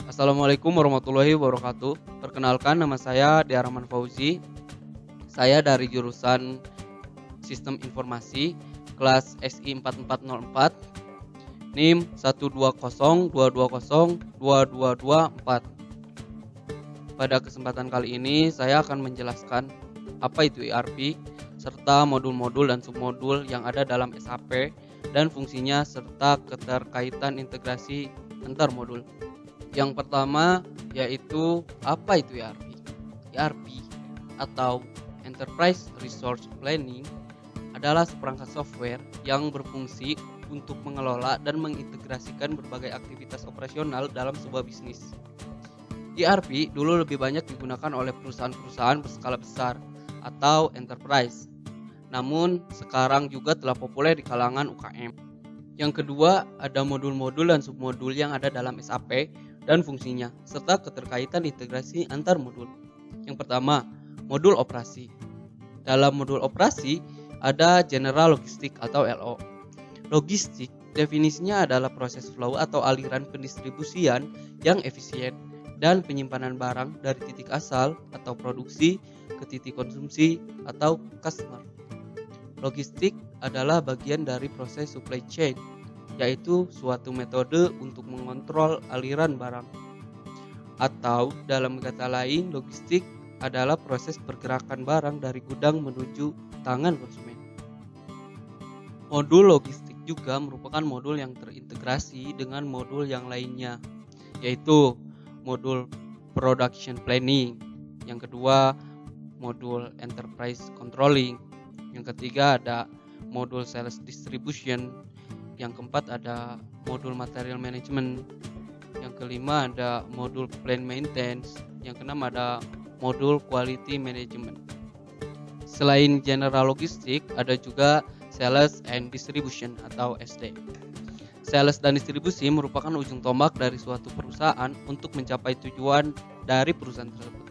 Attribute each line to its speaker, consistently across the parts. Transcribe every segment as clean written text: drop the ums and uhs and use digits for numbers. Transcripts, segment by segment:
Speaker 1: Assalamualaikum warahmatullahi wabarakatuh. Perkenalkan, nama saya Diaraman Fauzi. Saya dari jurusan Sistem Informasi kelas SI 4404, NIM 12022022224. Pada kesempatan kali ini saya akan menjelaskan apa itu ERP serta modul-modul dan submodul yang ada dalam SAP dan fungsinya serta keterkaitan integrasi antar modul. Yang pertama yaitu apa itu ERP? ERP atau Enterprise Resource Planning adalah seperangkat software yang berfungsi untuk mengelola dan mengintegrasikan berbagai aktivitas operasional dalam sebuah bisnis. ERP dulu lebih banyak digunakan oleh perusahaan-perusahaan berskala besar atau enterprise. Namun sekarang juga telah populer di kalangan UKM. Yang kedua, ada modul-modul dan submodul yang ada dalam SAP dan fungsinya, serta keterkaitan integrasi antar modul. Yang pertama, modul operasi. Dalam modul operasi, ada General Logistik atau LO. Logistik definisinya adalah proses flow atau aliran pendistribusian yang efisien dan penyimpanan barang dari titik asal atau produksi ke titik konsumsi atau customer. Logistik adalah bagian dari proses supply chain, yaitu suatu metode untuk mengontrol aliran barang. Atau dalam kata lain, logistik adalah proses pergerakan barang dari gudang menuju tangan konsumen. Modul logistik juga merupakan modul yang terintegrasi dengan modul yang lainnya, yaitu modul production planning. Yang kedua, modul enterprise controlling. Yang ketiga ada modul sales distribution. Yang keempat ada modul material management. Yang kelima ada modul plant maintenance. Yang keenam ada modul quality management. Selain general logistik, ada juga sales and distribution atau SD. Sales dan distribusi merupakan ujung tombak dari suatu perusahaan untuk mencapai tujuan dari perusahaan tersebut.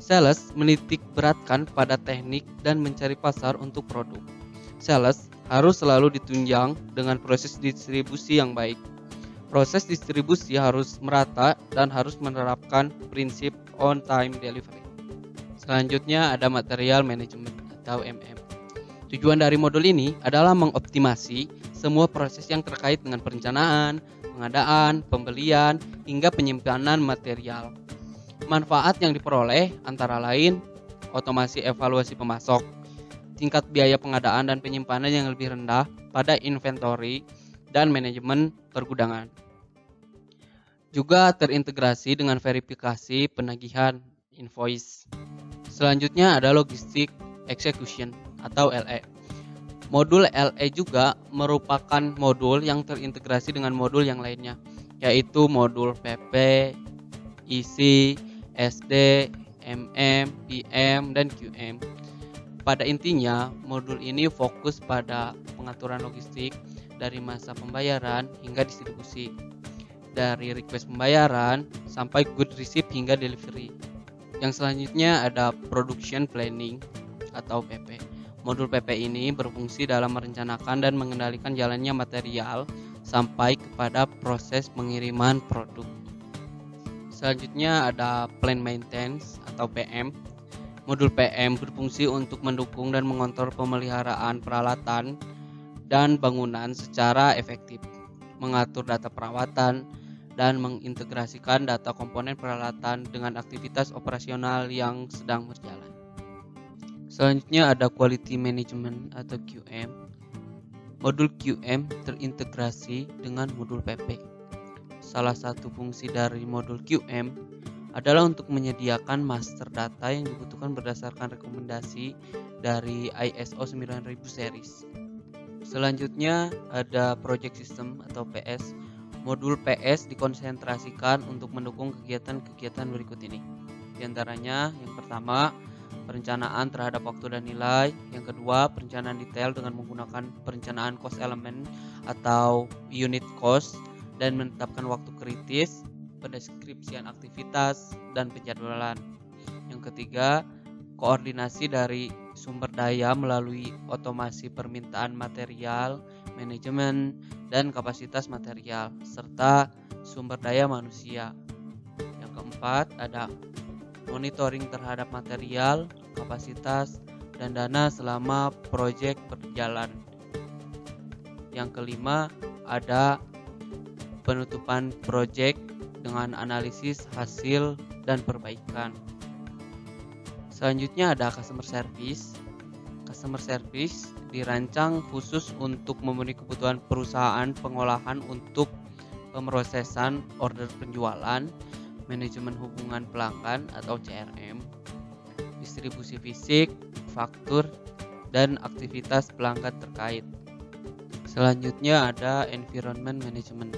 Speaker 1: Sales menitik beratkan pada teknik dan mencari pasar untuk produk. Sales harus selalu ditunjang dengan proses distribusi yang baik. Proses distribusi harus merata dan harus menerapkan prinsip on time delivery. Selanjutnya ada material management atau MM. Tujuan dari modul ini adalah mengoptimasi semua proses yang terkait dengan perencanaan, pengadaan, pembelian, hingga penyimpanan material. Manfaat yang diperoleh antara lain otomasi evaluasi pemasok, tingkat biaya pengadaan dan penyimpanan yang lebih rendah pada inventory dan manajemen pergudangan. Juga terintegrasi dengan verifikasi penagihan invoice. Selanjutnya ada logistic execution atau LE. Modul LE juga merupakan modul yang terintegrasi dengan modul yang lainnya, yaitu modul PP, IC, SD, MM, PM, dan QM. Pada intinya, modul ini fokus pada pengaturan logistik dari masa pembayaran hingga distribusi, dari request pembayaran sampai good receipt hingga delivery. Yang selanjutnya ada production planning atau PP. Modul PP ini berfungsi dalam merencanakan dan mengendalikan jalannya material sampai kepada proses pengiriman produk. Selanjutnya ada plant maintenance atau PM. Modul PM berfungsi untuk mendukung dan mengontrol pemeliharaan peralatan dan bangunan secara efektif, mengatur data perawatan, dan mengintegrasikan data komponen peralatan dengan aktivitas operasional yang sedang berjalan. Selanjutnya ada quality management atau QM. Modul QM terintegrasi dengan modul PP. Salah satu fungsi dari modul QM adalah untuk menyediakan master data yang dibutuhkan berdasarkan rekomendasi dari ISO 9000 series. Selanjutnya ada project system atau PS. Modul PS dikonsentrasikan untuk mendukung kegiatan-kegiatan berikut ini. Di antaranya yang pertama, perencanaan terhadap waktu dan nilai. Yang kedua, perencanaan detail dengan menggunakan perencanaan cost element atau unit cost dan menetapkan waktu kritis, pendeskripsian aktivitas, dan penjadwalan. Yang ketiga, koordinasi dari sumber daya melalui otomasi permintaan material, manajemen, dan kapasitas material, serta sumber daya manusia. Yang keempat, ada monitoring terhadap material, kapasitas, dan dana selama proyek berjalan. Yang kelima, ada penutupan proyek dengan analisis hasil dan perbaikan. Selanjutnya ada customer service. Customer service dirancang khusus untuk memenuhi kebutuhan perusahaan pengolahan untuk pemrosesan order penjualan, manajemen hubungan pelanggan atau CRM, distribusi fisik, faktur, dan aktivitas pelanggan terkait. Selanjutnya ada environment management.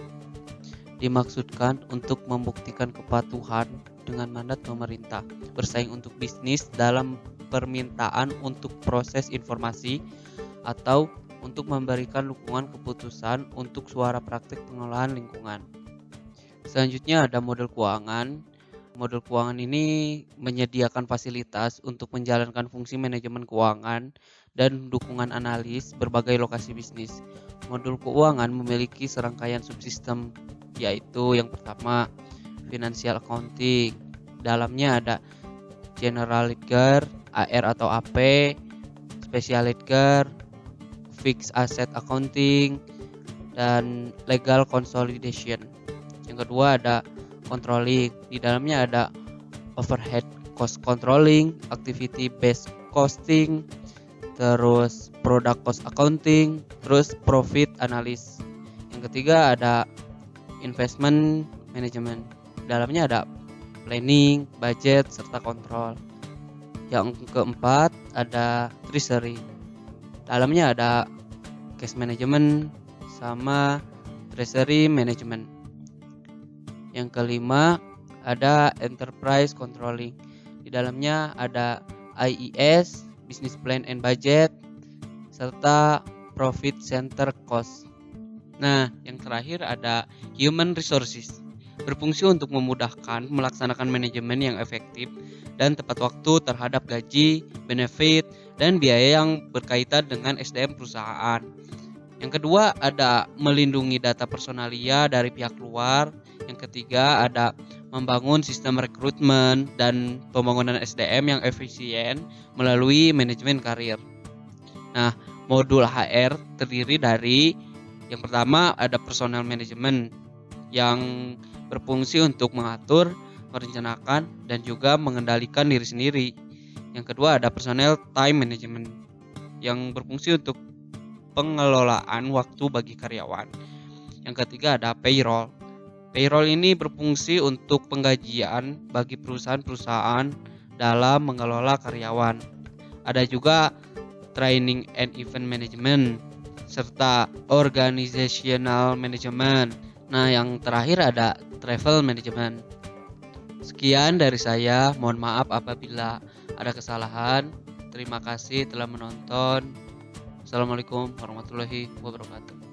Speaker 1: Dimaksudkan untuk membuktikan kepatuhan dengan mandat pemerintah, bersaing untuk bisnis dalam permintaan untuk proses informasi atau untuk memberikan dukungan keputusan untuk suara praktik pengolahan lingkungan. Selanjutnya ada model keuangan. Model keuangan ini menyediakan fasilitas untuk menjalankan fungsi manajemen keuangan dan dukungan analis berbagai lokasi bisnis. Modul keuangan memiliki serangkaian subsistem, yaitu yang pertama financial accounting. Dalamnya ada general ledger, AR atau AP, special ledger, fixed asset accounting, dan legal consolidation. Yang kedua ada controlling. Di dalamnya ada overhead cost controlling, activity based costing, terus product cost accounting, terus profit analysis. Yang ketiga ada investment management. Dalamnya ada planning, budget, serta kontrol. Yang keempat ada treasury. Dalamnya ada cash management sama treasury management. Yang kelima ada enterprise controlling. Di dalamnya ada IES, business plan and budget, serta profit center cost. Nah, yang terakhir ada human resources. Berfungsi untuk memudahkan melaksanakan manajemen yang efektif dan tepat waktu terhadap gaji, benefit, dan biaya yang berkaitan dengan SDM perusahaan. Yang kedua ada melindungi data personalia dari pihak luar. Yang ketiga ada membangun sistem rekrutmen dan pembangunan SDM yang efisien melalui manajemen karir. Nah, modul HR terdiri dari yang pertama ada personal management yang berfungsi untuk mengatur, merencanakan, dan juga mengendalikan diri sendiri. Yang kedua ada personal time management yang berfungsi untuk pengelolaan waktu bagi karyawan. Yang ketiga ada payroll. Payroll ini berfungsi untuk penggajian bagi perusahaan-perusahaan dalam mengelola karyawan. Ada juga training and event management serta organizational management. Nah, yang terakhir ada travel management. Sekian dari saya, mohon maaf apabila ada kesalahan. Terima kasih telah menonton. Assalamualaikum warahmatullahi wabarakatuh.